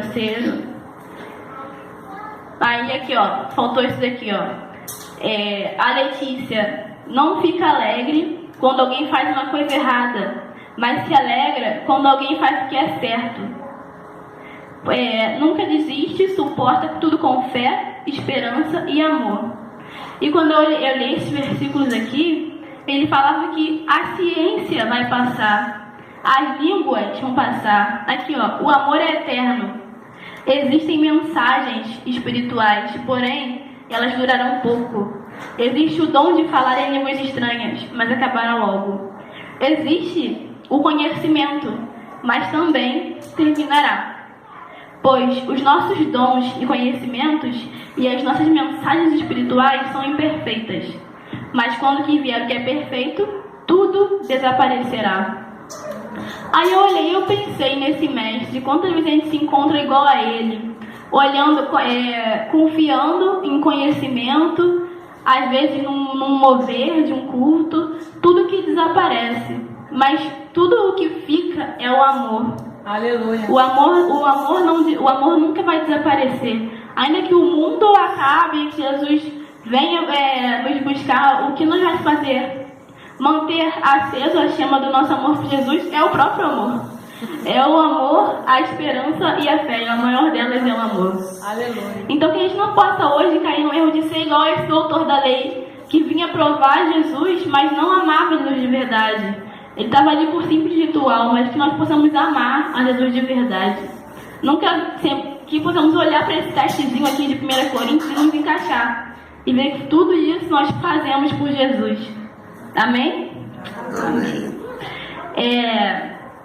grosseiro. Aí aqui, ó, faltou isso daqui, ó. A Letícia não fica alegre quando alguém faz uma coisa errada, mas se alegra quando alguém faz o que é certo. Nunca desiste, suporta tudo com fé, esperança e amor. E quando eu li esses versículos aqui, ele falava que a ciência vai passar, as línguas vão passar. Aqui, ó, o amor é eterno. Existem mensagens espirituais, porém, elas durarão pouco. Existe o dom de falar em línguas estranhas, mas acabará logo. Existe o conhecimento, mas também terminará. Pois os nossos dons e conhecimentos e as nossas mensagens espirituais são imperfeitas. Mas quando que vier o que é perfeito, tudo desaparecerá. Aí eu olhei e eu pensei nesse mestre, quantas vezes a gente se encontra igual a ele, olhando, confiando em conhecimento, às vezes num mover de um culto, tudo que desaparece, mas tudo o que fica é o amor. Aleluia. O amor nunca vai desaparecer. Ainda que o mundo acabe, que Jesus venha nos buscar, o que nós vamos fazer? Manter aceso a chama do nosso amor por Jesus é o próprio amor. É o amor, a esperança e a fé. E a maior delas é o amor. Aleluia. Então que a gente não possa hoje cair no erro de ser igual a esse doutor da lei, que vinha provar Jesus, mas não amava Jesus de verdade. Ele estava ali por simples ritual, mas que nós possamos amar a Jesus de verdade. Que possamos olhar para esse testezinho aqui de 1 Coríntios e nos encaixar. E ver que tudo isso nós fazemos por Jesus. Amém? Amém.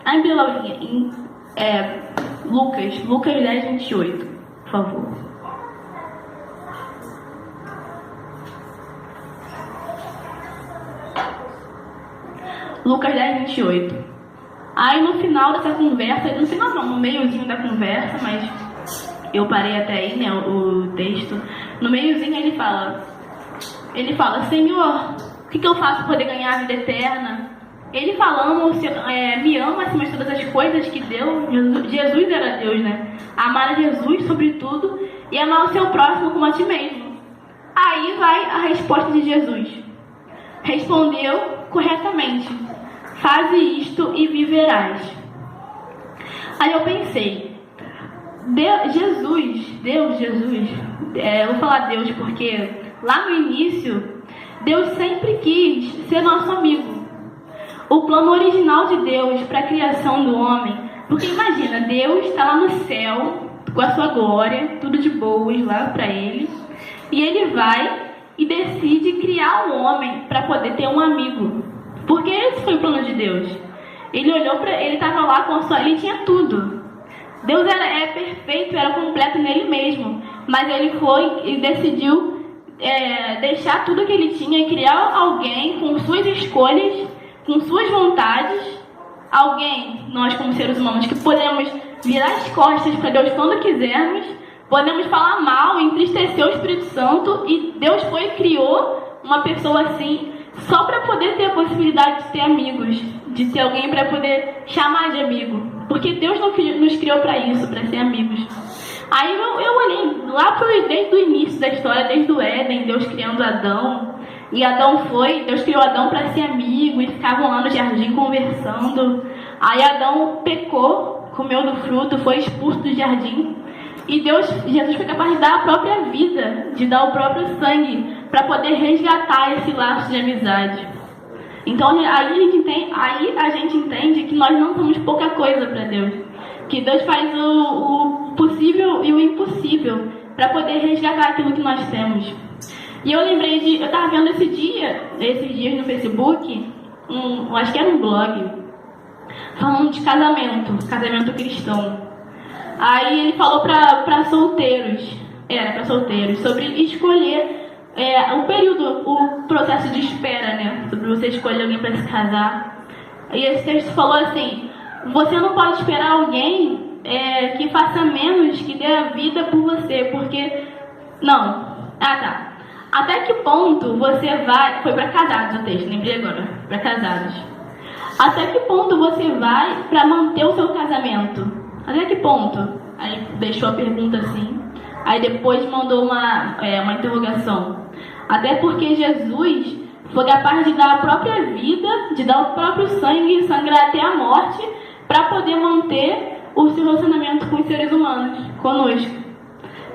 A Bíblia, Laurinha, Lucas 10, 28, por favor. Lucas 10, 28. Aí no final dessa conversa, no final não, no meiozinho da conversa, mas eu parei até aí, né, o texto. No meiozinho ele fala, Senhor, o que eu faço para poder ganhar a vida eterna? Ele falando, me ama acima de todas as coisas que deu. Jesus era Deus, né? Amar a Jesus sobre tudo e amar o seu próximo como a ti mesmo. Aí vai a resposta de Jesus. Respondeu corretamente: faze isto e viverás. Aí eu pensei, Jesus, eu vou falar Deus porque lá no início, Deus sempre quis ser nosso amigo. O plano original de Deus para a criação do homem, porque imagina, Deus está lá no céu, com a sua glória, tudo de boas lá para ele, e ele vai e decide criar um homem para poder ter um amigo, porque esse foi o plano de Deus. Ele olhou para ele, estava lá com a sua, ele tinha tudo. Deus era perfeito, era completo nele mesmo, mas ele foi e decidiu deixar tudo que ele tinha e criar alguém com suas escolhas, com suas vontades, alguém, nós como seres humanos, que podemos virar as costas para Deus quando quisermos, podemos falar mal, entristecer o Espírito Santo, e Deus foi e criou uma pessoa assim, só para poder ter a possibilidade de ter amigos, de ter alguém para poder chamar de amigo, porque Deus não nos criou para isso, para ser amigos. Aí eu olhei lá desde o início da história, desde o Éden, Deus criando Adão. E Deus criou Adão para ser amigo, e ficavam lá no jardim conversando. Aí Adão pecou, comeu do fruto, foi expulso do jardim. E Jesus foi capaz de dar a própria vida, de dar o próprio sangue, para poder resgatar esse laço de amizade. Então aí a gente entende que nós não somos pouca coisa para Deus. Que Deus faz o possível e o impossível para poder resgatar aquilo que nós temos. E eu lembrei eu estava vendo esses dias no Facebook, acho que era um blog, falando de casamento cristão. Aí ele falou para solteiros, sobre escolher o processo de espera, né? Sobre você escolher alguém para se casar. E esse texto falou assim: você não pode esperar alguém que faça menos, que dê a vida por você, porque... Não. Até que ponto você vai... Foi para casados o texto, lembrei agora. Para casados. Até que ponto você vai para manter o seu casamento? Até que ponto? Aí deixou a pergunta assim. Aí depois mandou uma interrogação. Até porque Jesus foi capaz de dar a própria vida, de dar o próprio sangue, sangrar até a morte, para poder manter o seu relacionamento com os seres humanos, conosco.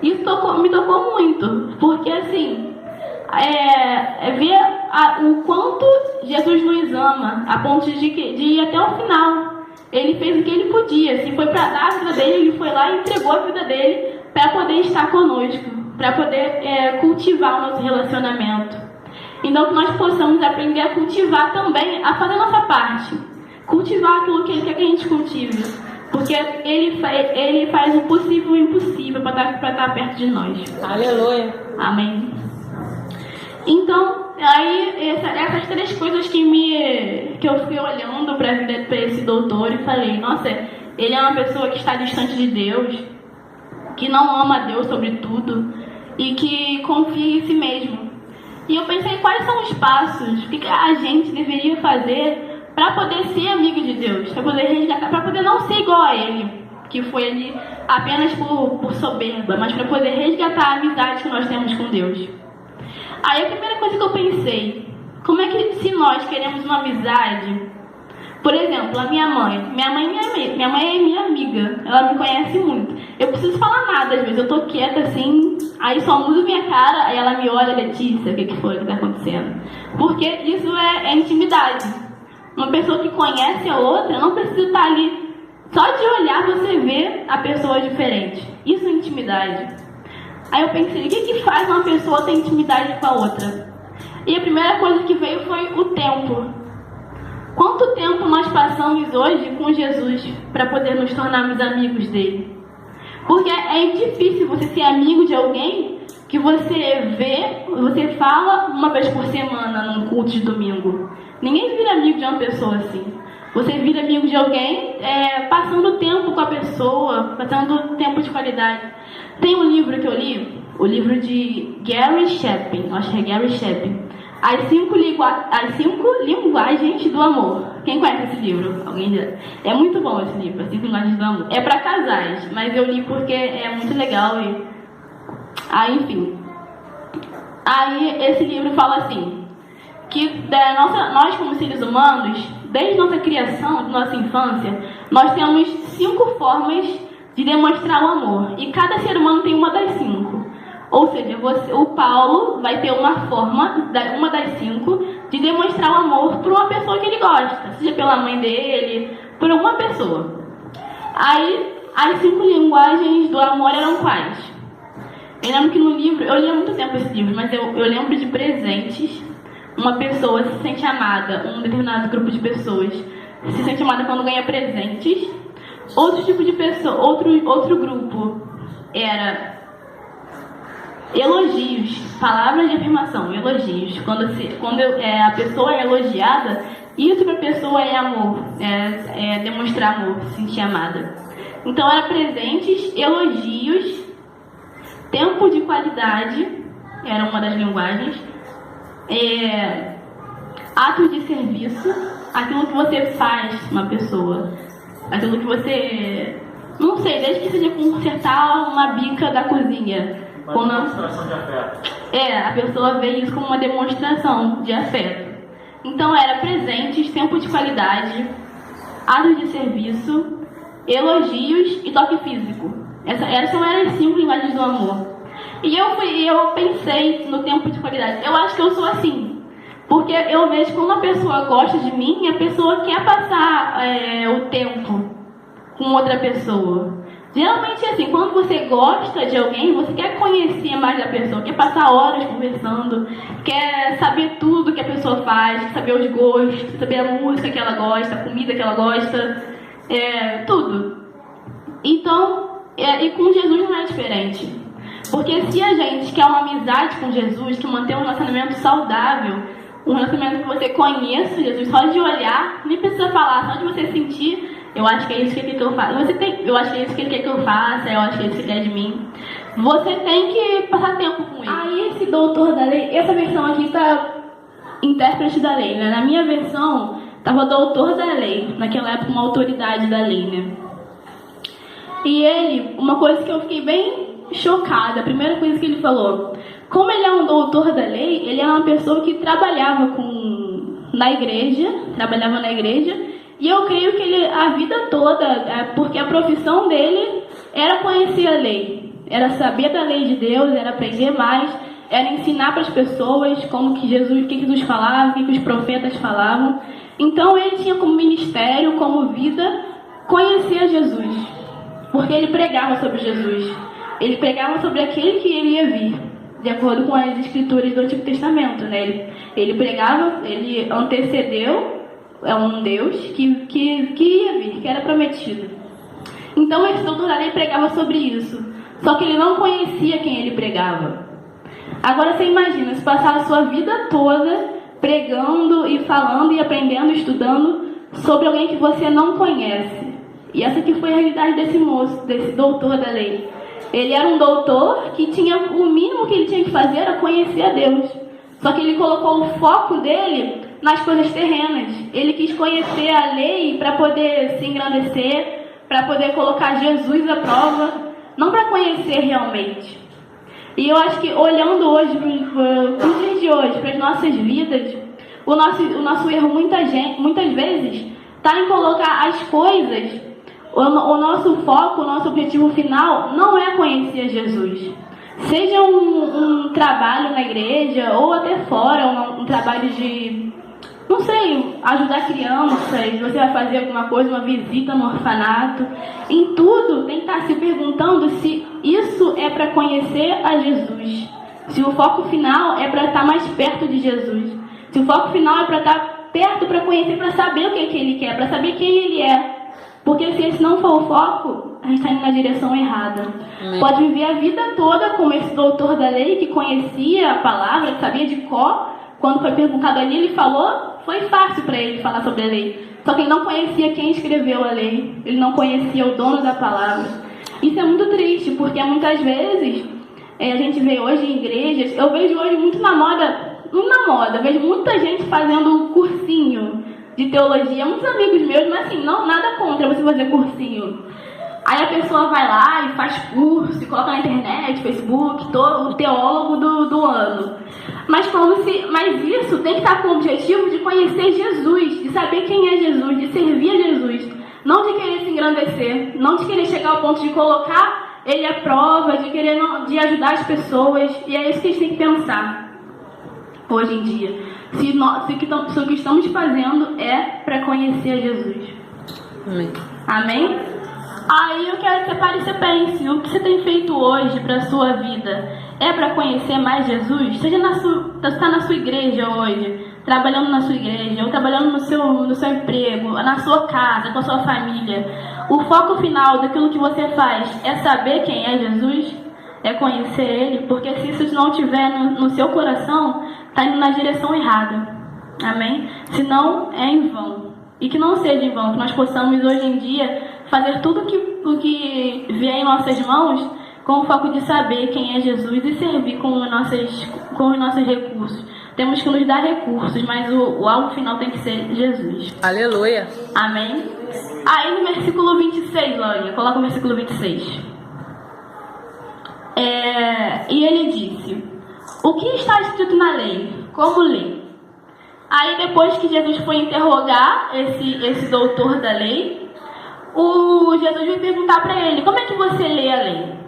Isso me tocou muito, porque assim, ver o quanto Jesus nos ama, a ponto de ir até o final. Ele fez o que ele podia. Se foi para dar a vida dele, ele foi lá e entregou a vida dele para poder estar conosco, para poder cultivar o nosso relacionamento. Então que nós possamos aprender a cultivar também, a fazer a nossa parte. Cultivar aquilo que ele quer que a gente cultive. Porque ele faz o possível e o impossível para estar perto de nós. Aleluia. Amém. Então, aí essas três coisas que eu fui olhando para a vida para esse doutor e falei, nossa, ele é uma pessoa que está distante de Deus, que não ama a Deus sobre tudo e que confia em si mesmo. E eu pensei, quais são os passos, o que a gente deveria fazer para poder ser amigo de Deus, para poder resgatar, para poder não ser igual a ele, que foi ali apenas por soberba, mas para poder resgatar a amizade que nós temos com Deus. Aí a primeira coisa que eu pensei, como é que se nós queremos uma amizade, por exemplo, a minha mãe é minha amiga, ela me conhece muito, eu preciso falar nada às vezes, eu tô quieta assim, aí só mudo minha cara, aí ela me olha, Letícia, o que foi que tá acontecendo? Porque isso é intimidade. Uma pessoa que conhece a outra não precisa estar ali, só de olhar você vê a pessoa diferente, isso é intimidade. Aí eu pensei, o que faz uma pessoa ter intimidade com a outra? E a primeira coisa que veio foi o tempo. Quanto tempo nós passamos hoje com Jesus para poder nos tornarmos amigos dele? Porque é difícil você ser amigo de alguém que você fala uma vez por semana num culto de domingo. Ninguém vira amigo de uma pessoa assim. Você vira amigo de alguém passando tempo com a pessoa, passando tempo de qualidade. Tem um livro que eu li, o livro de Gary Chapin, acho que é Gary Chapin, As 5 Linguagens do Amor. Quem conhece esse livro? Alguém já? É muito bom esse livro, As 5 Linguagens do Amor. É para casais, mas eu li porque é muito legal. Enfim. Aí esse livro fala assim, que nós como seres humanos, desde nossa criação, nossa infância, nós temos 5 formas de demonstrar o amor. E cada ser humano tem uma das 5. Ou seja, o Paulo vai ter uma forma, uma das 5, de demonstrar o amor por uma pessoa que ele gosta. Seja pela mãe dele, por alguma pessoa. Aí, as 5 linguagens do amor eram quais? Eu lembro que no livro, eu li há muito tempo esse livro, mas eu lembro de presentes. Uma pessoa se sente amada, um determinado grupo de pessoas se sente amada quando ganha presentes. Outro tipo de pessoa, outro grupo era elogios, palavras de afirmação, elogios. Quando a pessoa é elogiada, isso para a pessoa é amor, é demonstrar amor, se sentir amada. Então era presentes, elogios, tempo de qualidade, era uma das linguagens, atos de serviço, aquilo que você faz uma pessoa, aquilo que você, não sei, desde que seja consertar uma bica da cozinha. Uma demonstração de afeto. A pessoa vê isso como uma demonstração de afeto. Então era presentes, tempo de qualidade, atos de serviço, elogios e toque físico. Essas são as 5 linguagens do amor. E eu pensei no tempo de qualidade. Eu acho que eu sou assim. Porque eu vejo que quando uma pessoa gosta de mim, a pessoa quer passar o tempo com outra pessoa. Geralmente é assim, quando você gosta de alguém, você quer conhecer mais da pessoa, quer passar horas conversando, quer saber tudo que a pessoa faz, quer saber os gostos, saber a música que ela gosta, a comida que ela gosta, tudo. Então, e com Jesus não é diferente. Porque se a gente quer uma amizade com Jesus, que mantém um relacionamento saudável, um relacionamento que você conheça Jesus, só de olhar, nem precisa falar, só de você sentir, eu acho que é isso que ele quer que eu faça. Eu acho que é isso que ele quer que eu faça, eu acho que é isso que ele quer de mim. Você tem que passar tempo com ele. Aí esse doutor da lei, essa versão aqui tá intérprete da lei, né? Na minha versão, tava doutor da lei, naquela época uma autoridade da lei, né? E ele, uma coisa que eu fiquei bem chocada, a primeira coisa que ele falou, como ele é um doutor da lei, ele é uma pessoa que trabalhava na igreja, e eu creio que ele, a vida toda, porque a profissão dele era conhecer a lei, era saber da lei de Deus, era aprender mais, era ensinar para as pessoas como que Jesus, o que Jesus falava, o que os profetas falavam. Então ele tinha como ministério, como vida, conhecer a Jesus, porque ele pregava sobre Jesus, ele pregava sobre aquele que ele ia vir, de acordo com as escrituras do Antigo Testamento, né? Ele pregava, ele antecedeu um Deus que ia vir, que era prometido. Então esse doutor da lei pregava sobre isso, só que ele não conhecia quem ele pregava. Agora você imagina, se passar a sua vida toda pregando e falando e aprendendo, estudando sobre alguém que você não conhece. E essa que foi a realidade desse moço, desse doutor da lei. Ele era um doutor que tinha, o mínimo que ele tinha que fazer era conhecer a Deus. Só que ele colocou o foco dele nas coisas terrenas. Ele quis conhecer a lei para poder se engrandecer, para poder colocar Jesus à prova, não para conhecer realmente. E eu acho que olhando hoje, para os dias de hoje, para as nossas vidas, o nosso erro muitas vezes está em colocar as coisas, o nosso foco, o nosso objetivo final não é conhecer Jesus. Seja um trabalho na igreja ou até fora, um trabalho de, não sei, ajudar crianças, você vai fazer alguma coisa, uma visita no orfanato. Em tudo tem que estar se perguntando se isso é para conhecer a Jesus. Se o foco final é para estar mais perto de Jesus. Se o foco final é para estar perto, para conhecer, para saber o que ele quer, para saber quem ele é. Porque se esse não for o foco, a gente está indo na direção errada. Amém. Pode viver a vida toda como esse doutor da lei que conhecia a palavra, que sabia de cor. Quando foi perguntado ali, ele falou, foi fácil para ele falar sobre a lei. Só que ele não conhecia quem escreveu a lei, ele não conhecia o dono da palavra. Isso é muito triste, porque muitas vezes a gente vê hoje em igrejas, eu vejo hoje muito na moda, vejo muita gente fazendo cursinho de teologia, muitos amigos meus, mas assim, não, nada contra você fazer cursinho. Aí a pessoa vai lá e faz curso, e coloca na internet, Facebook, todo o teólogo do ano. Mas isso tem que estar com o objetivo de conhecer Jesus, de saber quem é Jesus, de servir a Jesus. Não de querer se engrandecer, não de querer chegar ao ponto de colocar ele à prova, de ajudar as pessoas. E é isso que a gente tem que pensar hoje em dia. Se o que estamos fazendo é para conhecer a Jesus. Amém? Amém? Aí eu quero que você pare e você pense, o que você tem feito hoje para a sua vida é para conhecer mais Jesus? Seja você está na sua igreja hoje, trabalhando na sua igreja, ou trabalhando no seu emprego, na sua casa, com a sua família. O foco final daquilo que você faz é saber quem é Jesus? É conhecer Ele? Porque se isso não estiver no seu coração, está indo na direção errada. Amém? Senão é em vão. E que não seja em vão, que nós possamos hoje em dia fazer tudo o que vier em nossas mãos com o foco de saber quem é Jesus e servir com os nossos recursos. Temos que nos dar recursos, mas o alvo final tem que ser Jesus. Aleluia. Amém? Aí no versículo 26, Laurinha, coloca o versículo 26. E ele disse: o que está escrito na lei? Como ler? Aí depois que Jesus foi interrogar esse doutor da lei, Jesus veio perguntar para ele: como é que você lê a lei?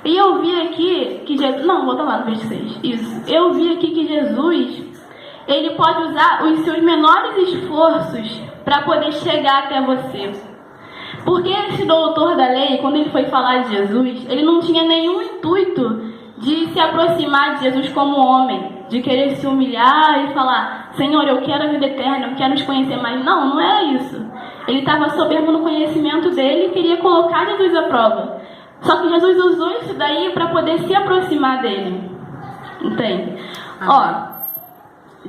E eu vi aqui que Jesus... Não, volta lá no versículo 6. Isso. Eu vi aqui que Jesus, ele pode usar os seus menores esforços para poder chegar até você. Porque esse doutor da lei, quando ele foi falar de Jesus, ele não tinha nenhum intuito de se aproximar de Jesus como homem, de querer se humilhar e falar: Senhor, eu quero a vida eterna, eu quero te conhecer mais. Não era isso. Ele estava soberbo no conhecimento dele e queria colocar Jesus à prova. Só que Jesus usou isso daí para poder se aproximar dele. Entende?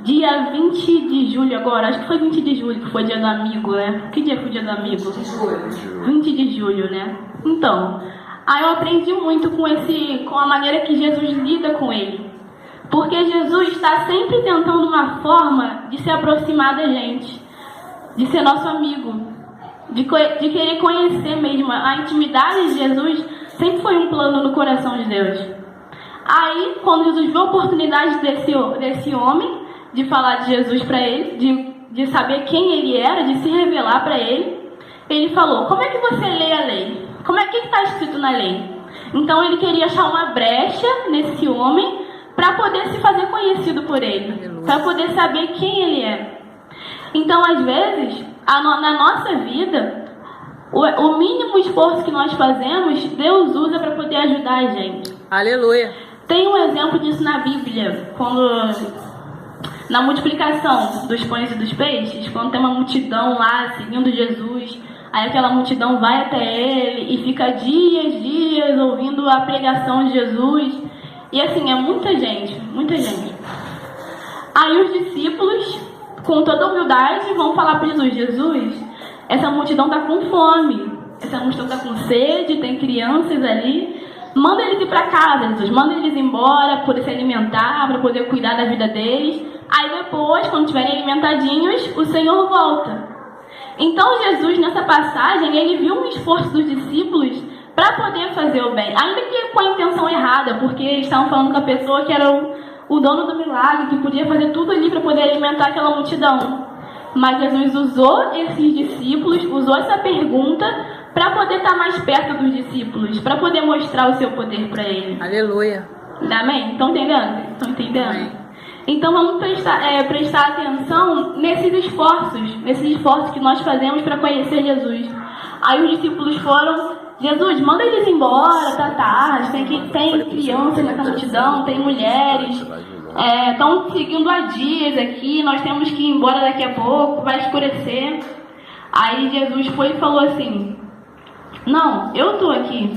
Dia 20 de julho agora, acho que foi 20 de julho que foi dia do amigo, né? Que dia foi o dia do amigo? 20 de julho, né? Então, aí eu aprendi muito com a maneira que Jesus lida com ele. Porque Jesus está sempre tentando uma forma de se aproximar da gente, de ser nosso amigo. de querer conhecer mesmo. A intimidade de Jesus sempre foi um plano no coração de Deus. Aí, quando Jesus viu a oportunidade desse homem, de falar de Jesus para ele, de saber quem ele era, de se revelar para ele, ele falou: como é que você lê a lei? Como é que está escrito na lei? Então ele queria achar uma brecha nesse homem para poder se fazer conhecido por ele, para poder saber quem ele é. Então, às vezes, na nossa vida, o mínimo esforço que nós fazemos, Deus usa para poder ajudar a gente. Aleluia. Tem um exemplo disso na Bíblia, na multiplicação dos pães e dos peixes, quando tem uma multidão lá seguindo Jesus, aí aquela multidão vai até ele e fica dias ouvindo a pregação de Jesus. E assim, é muita gente, muita gente. Aí os discípulos, com toda humildade, vão falar para Jesus: Jesus, essa multidão está com fome, essa multidão está com sede, tem crianças ali. Manda eles ir para casa, Jesus. Manda eles embora, para poder se alimentar, para poder cuidar da vida deles. Aí depois, quando estiverem alimentadinhos, o Senhor volta. Então Jesus, nessa passagem, ele viu um esforço dos discípulos para poder fazer o bem. Ainda que com a intenção errada, porque eles estavam falando com a pessoa que era o dono do milagre, que podia fazer tudo ali para poder alimentar aquela multidão. Mas Jesus usou esses discípulos, usou essa pergunta para poder estar mais perto dos discípulos, para poder mostrar o seu poder para eles. Aleluia. Amém? Estão entendendo? Estão entendendo? Amém. Então vamos prestar atenção nesses esforços que nós fazemos para conhecer Jesus. Aí os discípulos foram: Jesus, manda eles embora, tá tarde, tem crianças nessa multidão, tem mulheres, estão seguindo há dias aqui, nós temos que ir embora daqui a pouco, vai escurecer. Aí Jesus foi e falou assim: não, eu estou aqui,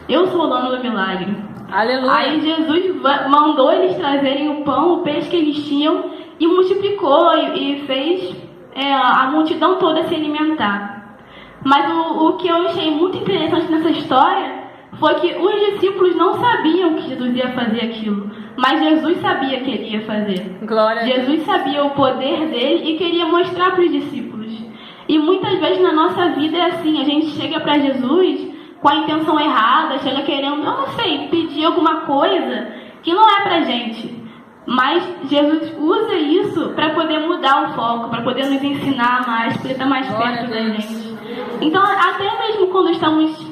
eu sou o dono do milagre. Aleluia. Aí Jesus mandou eles trazerem o pão, o peixe que eles tinham, e multiplicou e fez a multidão toda se alimentar. Mas o que eu achei muito interessante nessa história foi que os discípulos não sabiam que Jesus ia fazer aquilo, mas Jesus sabia que ele ia fazer. Glória. Jesus sabia o poder dele e queria mostrar para os discípulos. E muitas vezes na nossa vida é assim: a gente chega para Jesus com a intenção errada, chega querendo, eu não sei, pedir alguma coisa que não é pra gente. Mas Jesus usa isso para poder mudar o foco, para poder nos ensinar mais, para estar mais perto da gente. Então, até mesmo quando estamos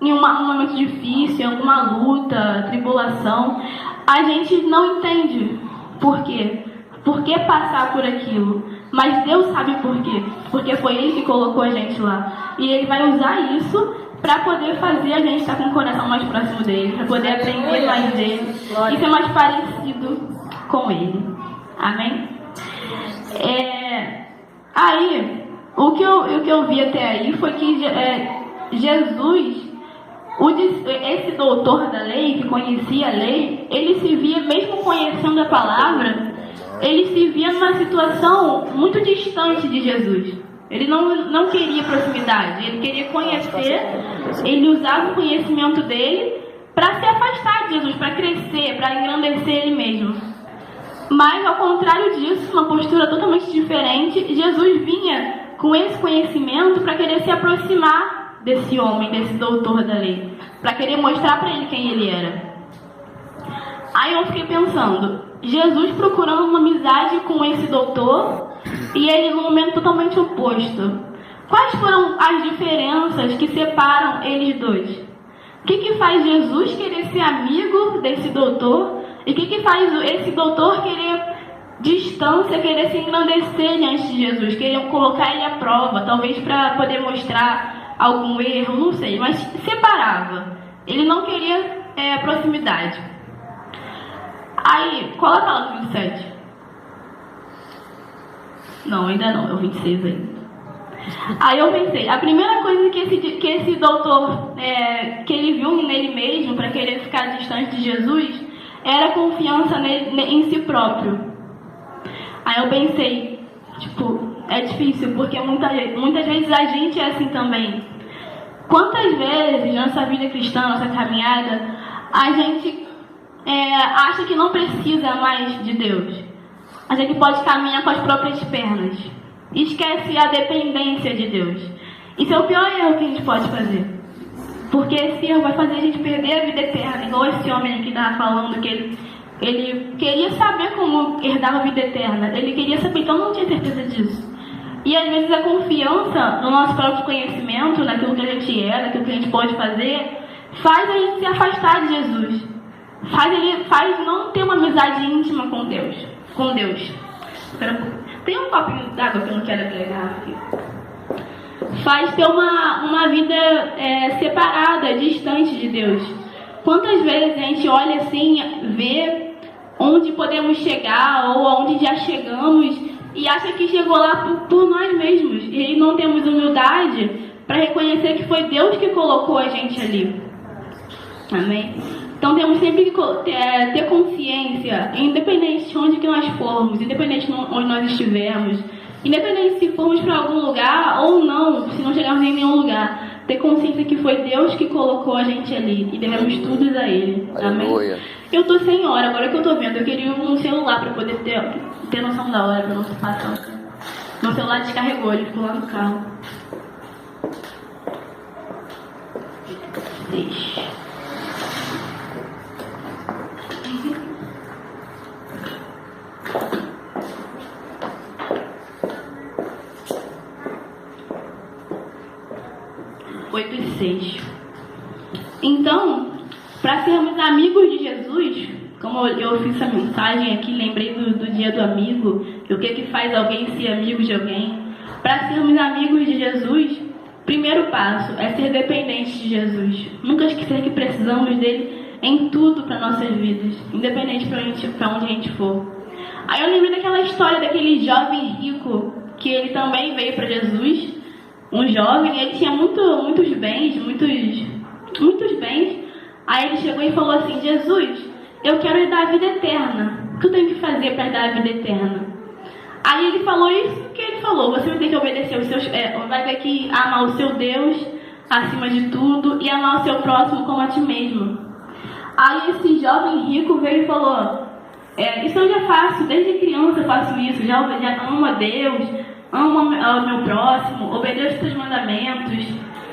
em um momento difícil, em alguma luta, tribulação, a gente não entende por quê. Por que passar por aquilo? Mas Deus sabe por quê. Porque foi Ele que colocou a gente lá. E Ele vai usar isso para poder fazer a gente estar com o coração mais próximo dele, para poder aprender mais dele e ser mais parecido com ele. Amém? Aí, o que eu vi até aí foi que Jesus, esse doutor da lei, que conhecia a lei, ele se via, mesmo conhecendo a palavra, ele se via numa situação muito distante de Jesus. Ele não queria proximidade, ele queria conhecer, ele usava o conhecimento dele para se afastar de Jesus, para crescer, para engrandecer ele mesmo. Mas, ao contrário disso, uma postura totalmente diferente, Jesus vinha com esse conhecimento para querer se aproximar desse homem, desse doutor da lei, para querer mostrar para ele quem ele era. Aí eu fiquei pensando, Jesus procurando uma amizade com esse doutor e ele num momento totalmente oposto. Quais foram as diferenças que separam eles dois? O que faz Jesus querer ser amigo desse doutor? E o que faz esse doutor querer distância, querer se engrandecer diante de Jesus? Querer colocar ele à prova, talvez para poder mostrar algum erro, não sei. Mas separava. Ele não queria proximidade. Aí, coloca lá no 27. Não, ainda não, é o 26 ainda. Aí eu pensei, a primeira coisa que esse doutor, que ele viu nele mesmo, para querer ficar distante de Jesus, era a confiança em si próprio. Aí eu pensei, é difícil, porque muitas vezes a gente é assim também. Quantas vezes na nossa vida cristã, nossa caminhada, a gente acha que não precisa mais de Deus. A gente pode caminhar com as próprias pernas. Esquece a dependência de Deus. Isso é o pior erro que a gente pode fazer. Porque esse erro vai fazer a gente perder a vida eterna, igual esse homem que estava falando, que ele queria saber como herdar a vida eterna. Ele queria saber, então não tinha certeza disso. E às vezes a confiança no nosso próprio conhecimento, naquilo que a gente é, naquilo que a gente pode fazer, faz a gente se afastar de Jesus. Faz não ter uma amizade íntima com Deus. Tem um copinho d'água que eu não quero pegar aqui. Faz ter uma vida separada, distante de Deus. Quantas vezes a gente olha assim, vê onde podemos chegar ou aonde já chegamos e acha que chegou lá por nós mesmos e não temos humildade para reconhecer que foi Deus que colocou a gente ali. Amém? Então temos sempre que ter consciência, independente de onde que nós formos, independente de onde nós estivermos, independente se formos para algum lugar ou não, se não chegarmos em nenhum lugar, ter consciência que foi Deus que colocou a gente ali e devemos tudo a Ele. Amém? Eu tô sem hora, agora que eu tô vendo, eu queria um celular para poder ter noção da hora, para não passar. Meu celular descarregou, ele ficou lá no carro. Deixa. Então, para sermos amigos de Jesus, como eu fiz essa mensagem aqui, lembrei do dia do amigo, o que faz alguém ser amigo de alguém. Para sermos amigos de Jesus, primeiro passo é ser dependente de Jesus. Nunca esquecer que precisamos dele em tudo para nossas vidas, independente para onde a gente for. Aí eu lembrei daquela história daquele jovem rico, que ele também veio para Jesus. Um jovem, ele tinha muitos bens, muitos bens. Aí ele chegou e falou assim: Jesus, eu quero lhe dar a vida eterna. O que eu tenho que fazer para lhe dar a vida eterna? Aí ele falou isso que ele falou: você vai ter que obedecer vai ter que amar o seu Deus acima de tudo e amar o seu próximo como a ti mesmo. Aí esse jovem rico veio e falou: isso eu já faço, desde criança eu faço isso, já amo a Deus, amo o meu próximo, obedeço os teus mandamentos.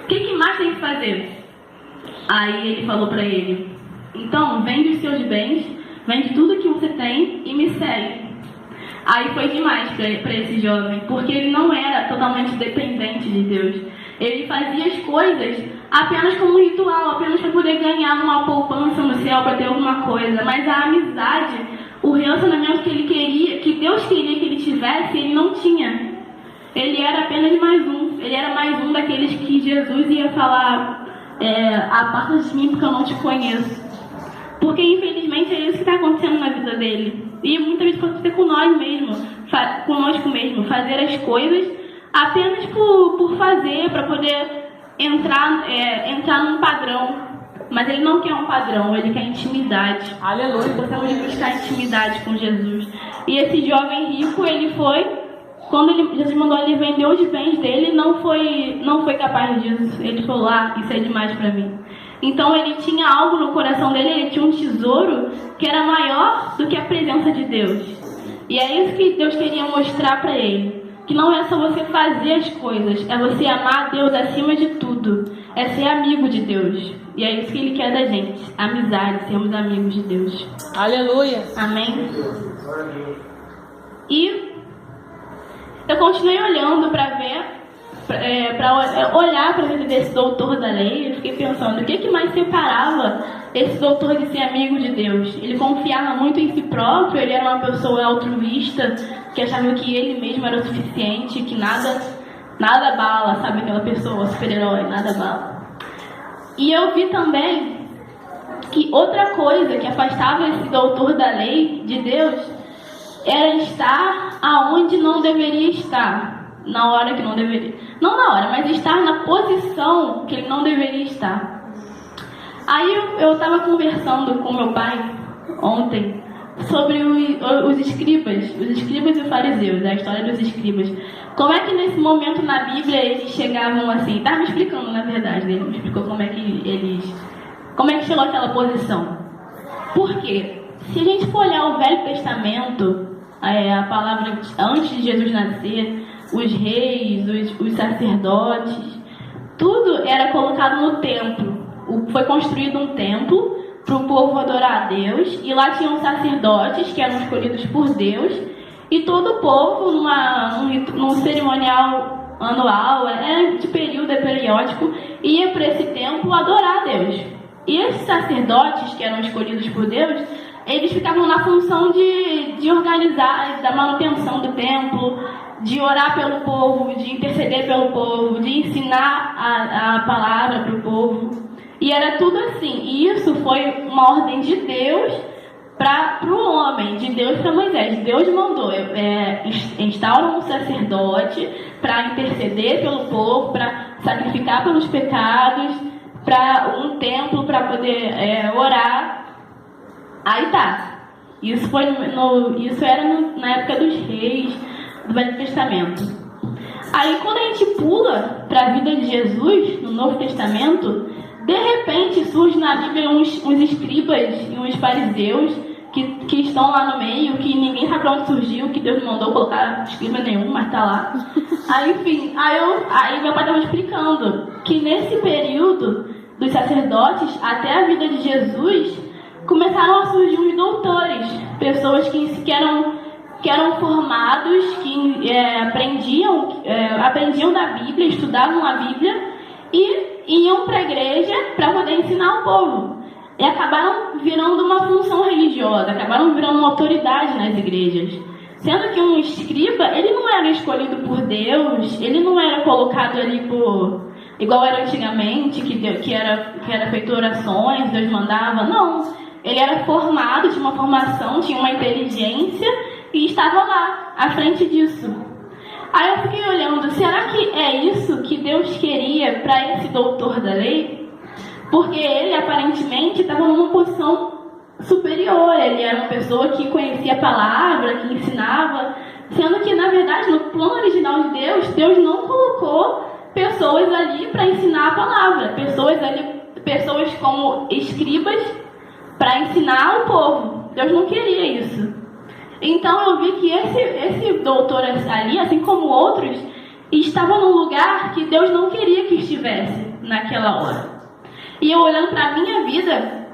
O que mais tem que fazer? Aí ele falou para ele: então, vende os seus bens, vende tudo que você tem e me segue. Aí foi demais para esse jovem, porque ele não era totalmente dependente de Deus. Ele fazia as coisas apenas como um ritual, apenas para poder ganhar uma poupança no céu, para ter alguma coisa. Mas a amizade, o relacionamento que ele queria, que Deus queria que ele tivesse, ele não tinha. Ele era apenas mais um. Ele era mais um daqueles que Jesus ia falar: aparta de mim porque eu não te conheço. Porque infelizmente é isso que está acontecendo na vida dele. E muitas vezes pode acontecer conosco mesmo, fazer as coisas apenas por fazer, para poder entrar num padrão. Mas ele não quer um padrão, ele quer intimidade. Aleluia. Precisamos de buscar intimidade com Jesus. E esse jovem rico, ele foi, quando Jesus mandou ele vender os bens dele, não foi capaz disso. Ele falou: isso é demais para mim. Então ele tinha algo no coração dele, ele tinha um tesouro que era maior do que a presença de Deus. E é isso que Deus queria mostrar para ele. Que não é só você fazer as coisas, é você amar a Deus acima de tudo. É ser amigo de Deus. E é isso que Ele quer da gente. Amizade, sermos amigos de Deus. Aleluia. Amém? E eu continuei olhando para ver, para olhar para a vida desse doutor da lei. Eu fiquei pensando, o que mais separava esse doutor de ser amigo de Deus? Ele confiava muito em si próprio, ele era uma pessoa altruísta, que achava que ele mesmo era o suficiente, que nada abala, sabe, aquela pessoa, super-herói, nada abala. E eu vi também que outra coisa que afastava esse doutor da lei de Deus era estar aonde não deveria estar, na hora que não deveria. Não na hora, mas estar na posição que ele não deveria estar. Aí eu estava conversando com meu pai ontem sobre os escribas e os fariseus, a história dos escribas. Como é que nesse momento na Bíblia eles chegavam assim? Estava me explicando, na verdade, ele me explicou como é que chegou àquela posição. Por quê? Se a gente for olhar o Velho Testamento, a palavra antes de Jesus nascer, os reis, os sacerdotes, tudo era colocado no templo. Foi construído um templo para o povo adorar a Deus, e lá tinham sacerdotes que eram escolhidos por Deus, e todo o povo, num cerimonial anual, de período, periódico, ia para esse templo adorar a Deus. E esses sacerdotes que eram escolhidos por Deus, eles ficavam na função de organizar, da manutenção do templo, de orar pelo povo, de interceder pelo povo, de ensinar a palavra para o povo. E era tudo assim. E isso foi uma ordem de Deus para o homem, de Deus para Moisés. Deus mandou, instaura um sacerdote para interceder pelo povo, para sacrificar pelos pecados, para um templo para poder orar. Aí tá. Isso era na época dos reis do Velho Testamento. Aí quando a gente pula para a vida de Jesus no Novo Testamento, de repente surge na Bíblia uns escribas e uns fariseus que estão lá no meio, que ninguém sabe de onde surgiu, que Deus não mandou colocar escriba nenhum, mas tá lá. Aí, enfim, aí meu pai estava explicando que nesse período dos sacerdotes até a vida de Jesus, começaram a surgir uns doutores, pessoas que eram formados, que aprendiam da Bíblia, estudavam a Bíblia e iam para a igreja para poder ensinar o povo. E acabaram virando uma função religiosa, acabaram virando uma autoridade nas igrejas. Sendo que um escriba, ele não era escolhido por Deus, ele não era colocado ali igual era antigamente, que era feito orações, Deus mandava. Não, ele era formado, tinha uma formação, tinha uma inteligência e estava lá, à frente disso. Aí eu fiquei olhando, será que é isso que Deus queria para esse doutor da lei? Porque ele, aparentemente, estava numa posição superior. Ele era uma pessoa que conhecia a palavra, que ensinava. Sendo que, na verdade, no plano original de Deus, Deus não colocou pessoas ali para ensinar a palavra. Pessoas como escribas para ensinar o povo. Deus não queria isso. Então eu vi que esse doutor ali, assim como outros, estava num lugar que Deus não queria que estivesse naquela hora. E eu olhando para a minha vida,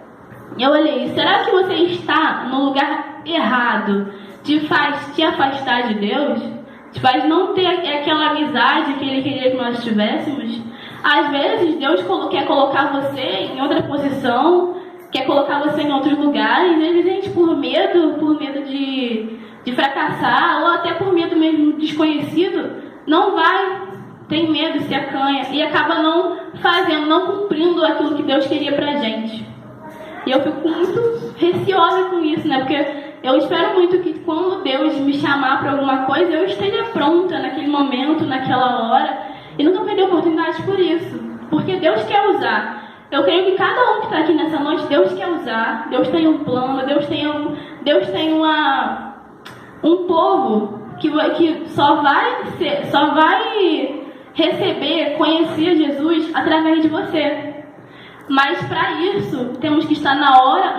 eu olhei, será que você está no lugar errado, te faz te afastar de Deus? Te faz não ter aquela amizade que Ele queria que nós tivéssemos? Às vezes Deus quer colocar você em outra posição, quer colocar você em outros lugares, e às vezes a gente por medo de fracassar, ou até por medo mesmo desconhecido, não vai, tem medo, se acanha, e acaba não fazendo, não cumprindo aquilo que Deus queria pra gente. E eu fico muito receosa com isso, né? Porque eu espero muito que quando Deus me chamar para alguma coisa, eu esteja pronta naquele momento, naquela hora, e nunca perder oportunidade por isso. Porque Deus quer usar. Eu creio que cada um que está aqui nessa noite, Deus quer usar. Deus tem um plano, Deus tem um povo que só vai receber, conhecer Jesus através de você. Mas para isso, temos que estar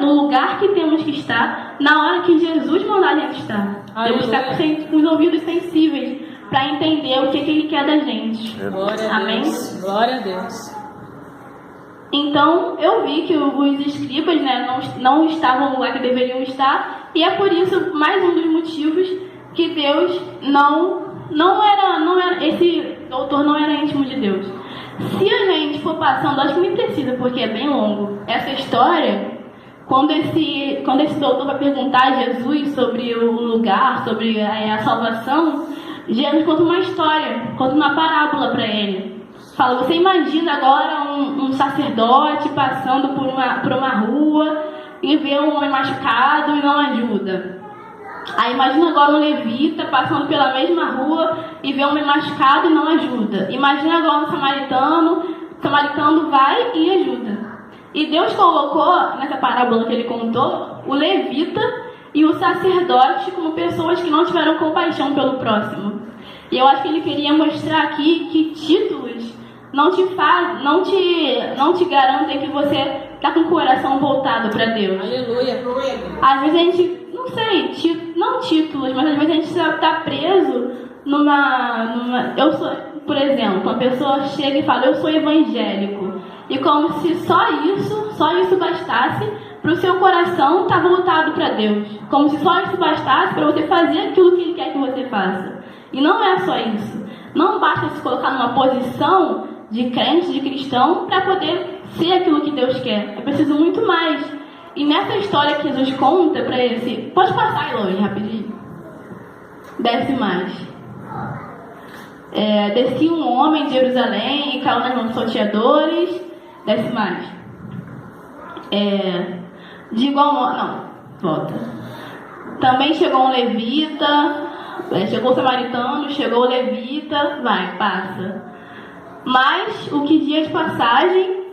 no lugar que temos que estar, na hora que Jesus mandar a gente estar. Temos que estar com os ouvidos sensíveis para entender o que Ele quer da gente. Glória a Amém? Deus. Glória a Deus. Então, eu vi que os escribas, né, não estavam no lugar que deveriam estar, e é por isso, mais um dos motivos, que Deus esse doutor não era íntimo de Deus. Se a gente for passando, acho que nem precisa, porque é bem longo, essa história, quando esse doutor vai perguntar a Jesus sobre o lugar, sobre a salvação, Jesus conta uma história, conta uma parábola para ele. Fala, você imagina agora um sacerdote passando por uma rua e vê um homem machucado e não ajuda. Aí imagina agora um levita passando pela mesma rua e vê um homem machucado e não ajuda. Imagina agora um samaritano vai e ajuda. E Deus colocou, nessa parábola que ele contou, o levita e o sacerdote como pessoas que não tiveram compaixão pelo próximo. E eu acho que ele queria mostrar aqui que títulos não te garantem que você está com o coração voltado para Deus. Aleluia. Às vezes a gente, não sei, não títulos, mas às vezes a gente está preso eu sou, por exemplo, uma pessoa chega e fala, eu sou evangélico, e como se só isso bastasse para o seu coração estar voltado para Deus, como se só isso bastasse para você fazer aquilo que Ele quer que você faça. E não é só isso. Não basta se colocar numa posição de crente, de cristão, para poder ser aquilo que Deus quer. É preciso muito mais. E nessa história que Jesus conta para esse... Pode passar, Eloy, rapidinho. Desce mais. Descia um homem de Jerusalém e caiu nas mãos dos salteadores. Desce mais. De igual modo... Não, volta. Também chegou um levita... chegou o samaritano, chegou o levita... Vai, passa. Mas, o que dia de passagem...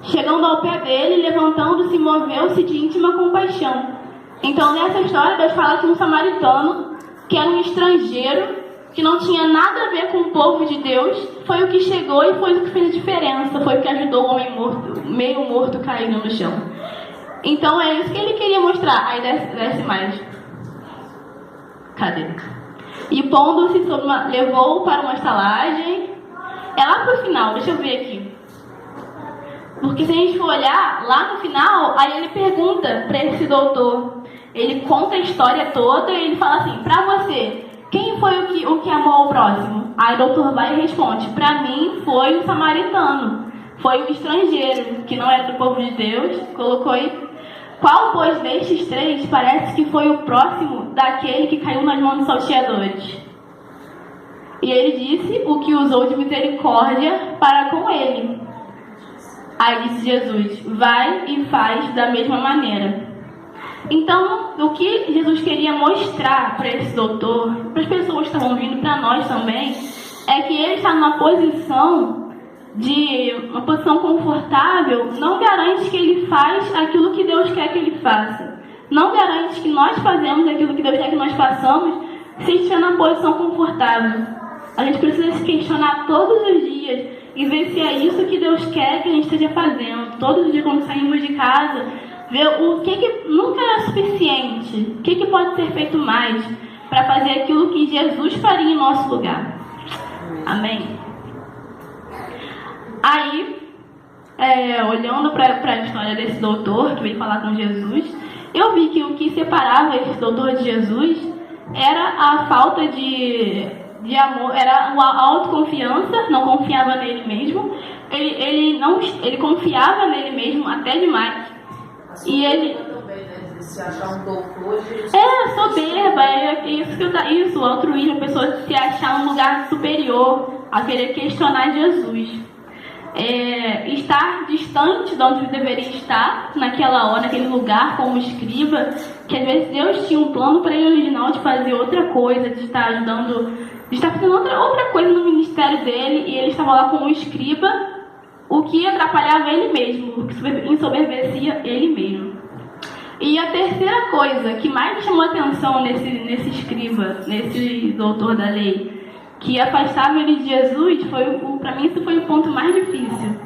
Chegando ao pé dele, levantando-se, moveu-se de íntima compaixão. Então, nessa história, Deus fala que um samaritano, que era um estrangeiro, que não tinha nada a ver com o povo de Deus, foi o que chegou e foi o que fez a diferença, foi o que ajudou o homem morto, meio morto, caindo no chão. Então, é isso que ele queria mostrar. Aí, desce mais. Cadê? E pondo-se levou para uma estalagem. É lá pro final, deixa eu ver aqui. Porque se a gente for olhar, lá no final, aí ele pergunta para esse doutor. Ele conta a história toda e ele fala assim, pra você, quem foi o que amou ao próximo? Aí o doutor vai e responde, pra mim foi o samaritano. Foi o estrangeiro, que não era do povo de Deus, colocou aí. Qual, pois, destes três parece que foi o próximo daquele que caiu nas mãos dos salteadores? E ele disse o que usou de misericórdia para com ele. Aí disse Jesus, vai e faz da mesma maneira. Então, o que Jesus queria mostrar para esse doutor, para as pessoas que estavam vindo, para nós também, é que ele está numa posição confortável, não garante que ele faz aquilo que Deus quer que ele faça. Não garante que nós fazemos aquilo que Deus quer que nós façamos se estiver numa posição confortável. A gente precisa se questionar todos os dias e ver se é isso que Deus quer que a gente esteja fazendo. Todos os dias, quando saímos de casa, ver o que nunca é suficiente, o que pode ser feito mais para fazer aquilo que Jesus faria em nosso lugar. Amém? Aí, olhando para a história desse doutor que veio falar com Jesus, eu vi que o que separava esse doutor de Jesus era a falta de amor, era a autoconfiança, não confiava nele mesmo. Ele confiava nele mesmo até demais. E ele se achar um doutor, soberba, isso, o altruísmo, a pessoa se achar um lugar superior, a querer questionar Jesus. Estar distante de onde deveria estar naquela hora, naquele lugar como escriba, que às vezes Deus tinha um plano para ele original de fazer outra coisa, de estar ajudando, de estar fazendo outra coisa no ministério dele, e ele estava lá como escriba, o que atrapalhava ele mesmo, o que ensoberbecia ele mesmo. E a terceira coisa que mais chamou atenção nesse escriba, nesse doutor da lei, que afastava ele de Jesus, para mim isso foi o ponto mais difícil,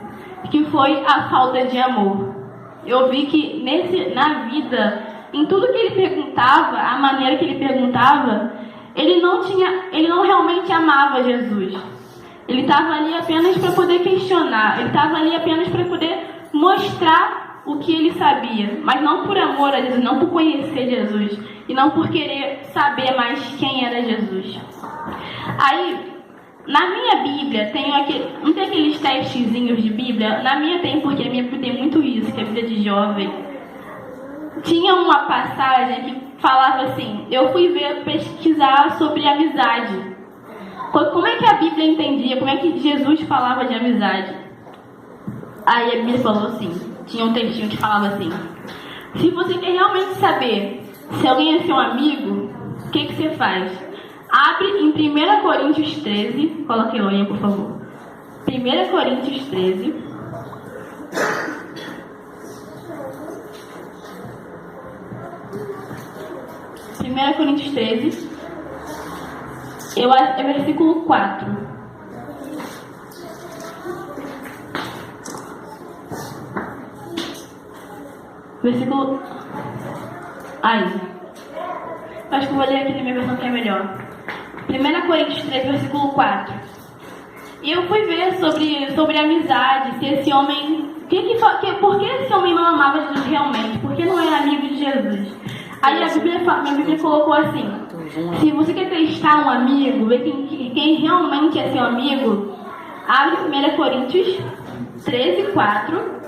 que foi a falta de amor. Eu vi que na vida, em tudo que ele perguntava, a maneira que ele perguntava, ele não realmente amava Jesus. Ele estava ali apenas para poder questionar, ele estava ali apenas para poder mostrar o que ele sabia, mas não por amor a Jesus, não por conhecer Jesus, e não por querer saber mais quem era Jesus. Aí, na minha Bíblia, não tem aqueles testezinhos de Bíblia? Na minha tem, porque a minha Bíblia tem muito isso, que é a vida de jovem. Tinha uma passagem que falava assim, eu fui pesquisar sobre amizade. Como é que a Bíblia entendia, como é que Jesus falava de amizade? Aí a Bíblia falou assim, tinha um textinho que falava assim, se você quer realmente saber se alguém é seu amigo, o que você faz? Abre em 1 Coríntios 13, coloque a olhinha, por favor. 1 Coríntios 13. Primeira Coríntios 13. É versículo 4. Versículo... Aí. Acho que eu vou ler aqui na minha versão que é melhor. 1 Coríntios 3, versículo 4. E eu fui ver sobre amizade, se esse homem... por que esse homem não amava Jesus realmente? Por que não era amigo de Jesus? Aí minha Bíblia colocou assim: se você quer testar um amigo, ver quem realmente é seu amigo, abre 1 Coríntios 13, 4.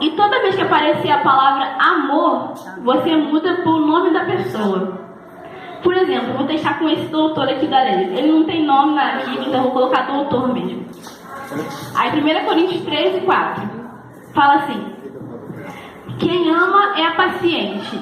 E toda vez que aparecer a palavra amor, você muda por nome da pessoa. Por exemplo, eu vou testar com esse doutor aqui da lei. Ele não tem nome na Bíblia, então eu vou colocar doutor mesmo. Aí 1 Coríntios 13, 4 fala assim: quem ama é paciente.